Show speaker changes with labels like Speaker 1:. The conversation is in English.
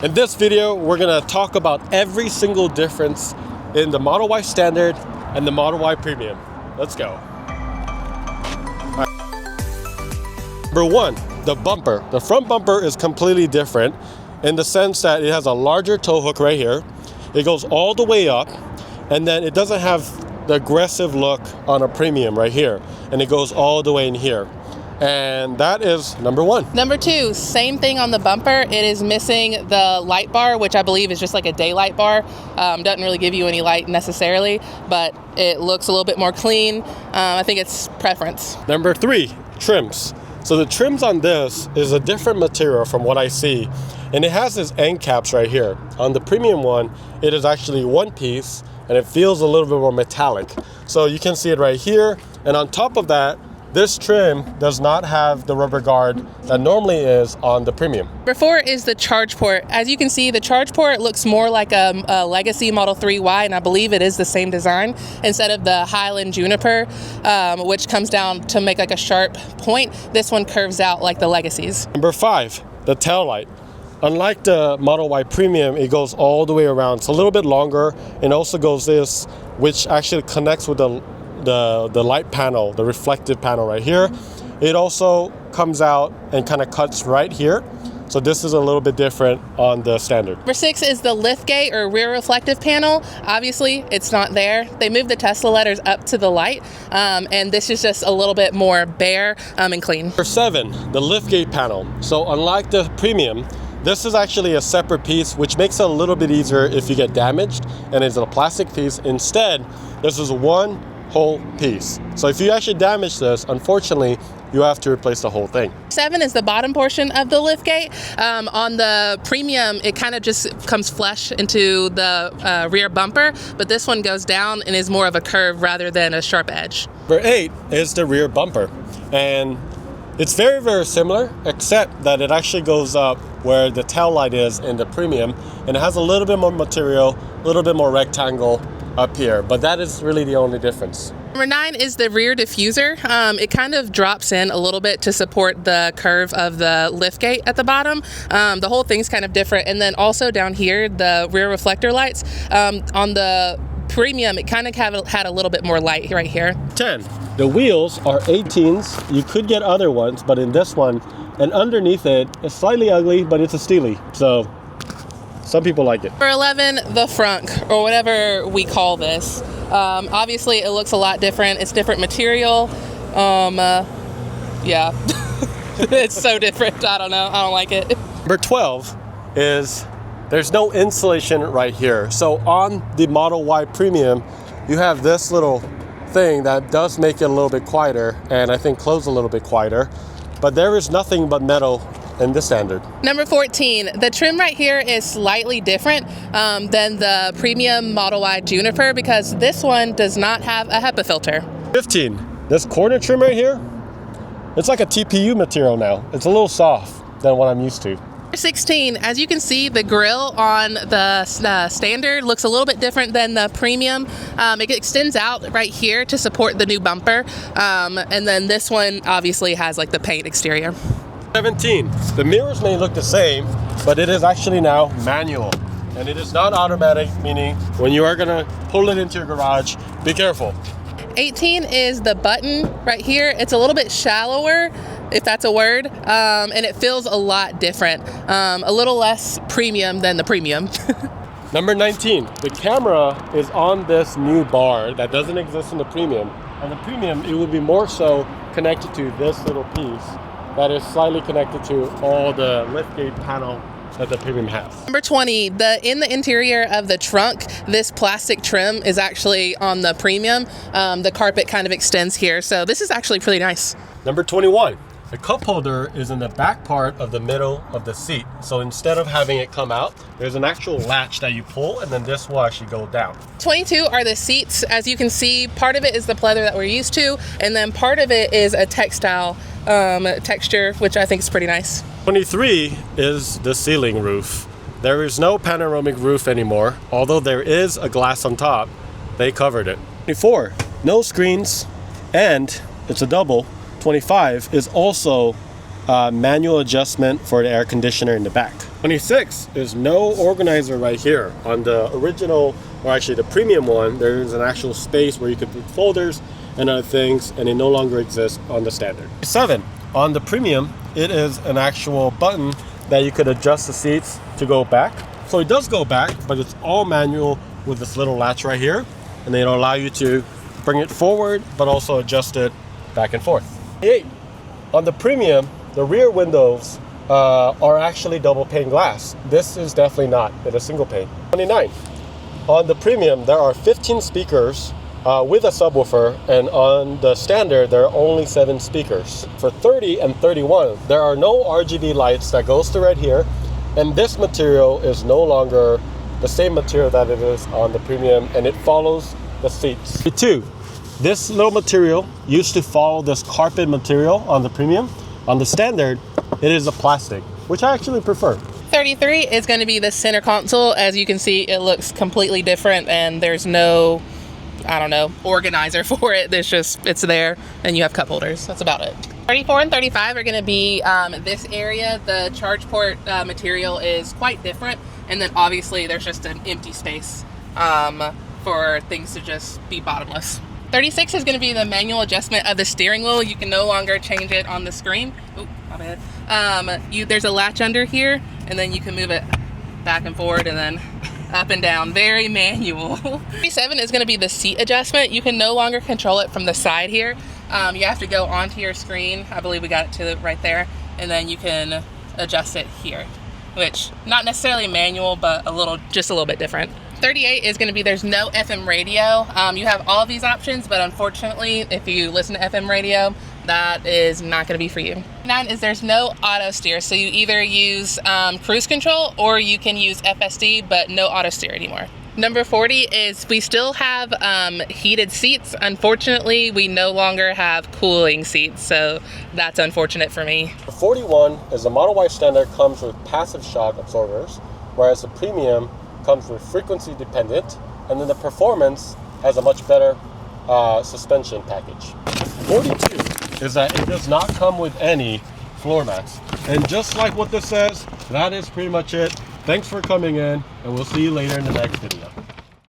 Speaker 1: In this video, we're gonna talk about every single difference in the Model Y Standard and the Model Y Premium. Let's go. Number one, the bumper. The front bumper is completely different in the sense that it has a larger tow hook right here. It goes all the way up, and then it doesn't have the aggressive look on a Premium right here, and it goes all the way in here. And that is number one.
Speaker 2: Number two, same thing on the bumper. It is missing the light bar, which I believe is just like a daylight bar. Doesn't really give you any light necessarily, but it looks a little bit more clean. I think it's preference.
Speaker 1: Number three, trims. So the trims on this is a different material from what I see. And it has this end caps right here. On the Premium one, it is actually one piece and it feels a little bit more metallic. So you can see it right here. And on top of that, this trim does not have the rubber guard that normally is on the Premium.
Speaker 2: Number four is the charge port. As you can see, the charge port looks more like a Legacy Model 3Y, and I believe it is the same design, instead of the Highland Juniper, which comes down to make like a sharp point. This one curves out like the Legacies.
Speaker 1: Number five, the tail light. Unlike the Model Y Premium, it goes all the way around. It's a little bit longer, and also goes this, which actually connects with the light panel, the reflective panel right here. It also comes out and kind of cuts right here. So this is a little bit different on the Standard.
Speaker 2: Number six is the liftgate or rear reflective panel. Obviously, it's not there. They moved the Tesla letters up to the light, and this is just a little bit more bare and clean.
Speaker 1: Number seven, the liftgate panel. So unlike the Premium, this is actually a separate piece, which makes it a little bit easier if you get damaged, and it's a plastic piece. Instead, this is one whole piece. So if you actually damage this, unfortunately, you have to replace the whole thing.
Speaker 2: Seven is the bottom portion of the liftgate. On the Premium, it kind of just comes flush into the rear bumper, but this one goes down and is more of a curve rather than a sharp edge.
Speaker 1: Number eight is the rear bumper. And it's very, very similar, except that it actually goes up where the tail light is in the Premium, and it has a little bit more material, a little bit more rectangle up here, but that is really the only difference.
Speaker 2: Number nine is the rear diffuser. It kind of drops in a little bit to support the curve of the liftgate at the bottom. The whole thing's kind of different. And then also down here, the rear reflector lights. On the Premium, it kind of had a little bit more light right here. 10.
Speaker 1: The wheels are 18s. You could get other ones, but in this one, and underneath it, it's slightly ugly, but it's a Steely. So some people like it.
Speaker 2: Number 11, the Frunk, or whatever we call this. Obviously, it looks a lot different. It's different material. Yeah, it's so different. I don't know. I don't like it.
Speaker 1: Number 12 is there's no insulation right here. So on the Model Y Premium, you have this little thing that does make it a little bit quieter, and I think close a little bit quieter. But there is nothing but metal in the Standard.
Speaker 2: Number 14, the trim right here is slightly different than the Premium Model Y Juniper because this one does not have a HEPA filter.
Speaker 1: 15, this corner trim right here, it's like a TPU material now. It's a little soft than what I'm used to.
Speaker 2: 16, as you can see, the grille on the Standard looks a little bit different than the Premium. It extends out right here to support the new bumper. And then this one obviously has like the paint exterior.
Speaker 1: 17, the mirrors may look the same, but it is actually now manual. And it is not automatic, meaning when you are gonna pull it into your garage, be careful.
Speaker 2: 18 is the button right here. It's a little bit shallower, if that's a word, and it feels a lot different. A little less premium than the Premium.
Speaker 1: Number 19, the camera is on this new bar that doesn't exist in the Premium. And the Premium, it would be more so connected to this little piece that is slightly connected to all the liftgate panel that the Premium has.
Speaker 2: Number 20, in the interior of the trunk, this plastic trim is actually on the Premium. The carpet kind of extends here, so this is actually pretty nice.
Speaker 1: Number 21, the cup holder is in the back part of the middle of the seat. So instead of having it come out, there's an actual latch that you pull, and then this will actually go down.
Speaker 2: 22 are the seats. As you can see, part of it is the pleather that we're used to, and then part of it is a textile texture, which I think is pretty nice.
Speaker 1: 23 is the ceiling roof. There is no panoramic roof anymore, although there is a glass on top. They covered it. 24, no screens, and it's a double. 25 is also manual adjustment for the air conditioner in the back. 26 is no organizer right here. On the original, or actually the premium one, there is an actual space where you could put folders and other things, and it no longer exists on the standard. 7, on the premium, it is an actual button that you could adjust the seats to go back. So it does go back, but it's all manual with this little latch right here, and then it'll allow you to bring it forward, but also adjust it back and forth. 8, on the premium, the rear windows are actually double pane glass. This is definitely not. It is single pane. 29. On the premium, there are 15 speakers with a subwoofer, and on the standard, there are only 7 speakers. For 30 and 31, there are no RGB lights that goes through right here, and this material is no longer the same material that it is on the premium, and it follows the seats. 2, this little material used to follow this carpet material on the premium. On the standard, it is a plastic, which I actually prefer.
Speaker 2: 33 is going to be the center console. As you can see, it looks completely different, and there's no, I don't know, organizer for it. It's there, and you have cup holders. That's about it. 34 and 35 are going to be this area. The charge port material is quite different, and then obviously there's just an empty space for things to just be bottomless. 36 is going to be the manual adjustment of the steering wheel. You can no longer change it on the screen. Oh, my bad. There's a latch under here, and then you can move it back and forward and then up and down. Very manual. 37 is going to be the seat adjustment. You can no longer control it from the side here. You have to go onto your screen. I believe we got it to right there, and then you can adjust it here, which not necessarily manual, but just a little bit different. 38 is going to be, there's no FM radio. You have all of these options, but unfortunately, if you listen to FM radio, that is not going to be for you. 9 is there's no auto steer, so you either use cruise control or you can use FSD, but no auto steer anymore. Number 40 is we still have heated seats. Unfortunately, we no longer have cooling seats, so that's unfortunate for me.
Speaker 1: 41 is the Model Y standard comes with passive shock absorbers, whereas the premium comes with frequency dependent, and then the performance has a much better suspension package. 42 is that it does not come with any floor mats. And just like what this says, that is pretty much it. Thanks for coming in, and we'll see you later in the next video.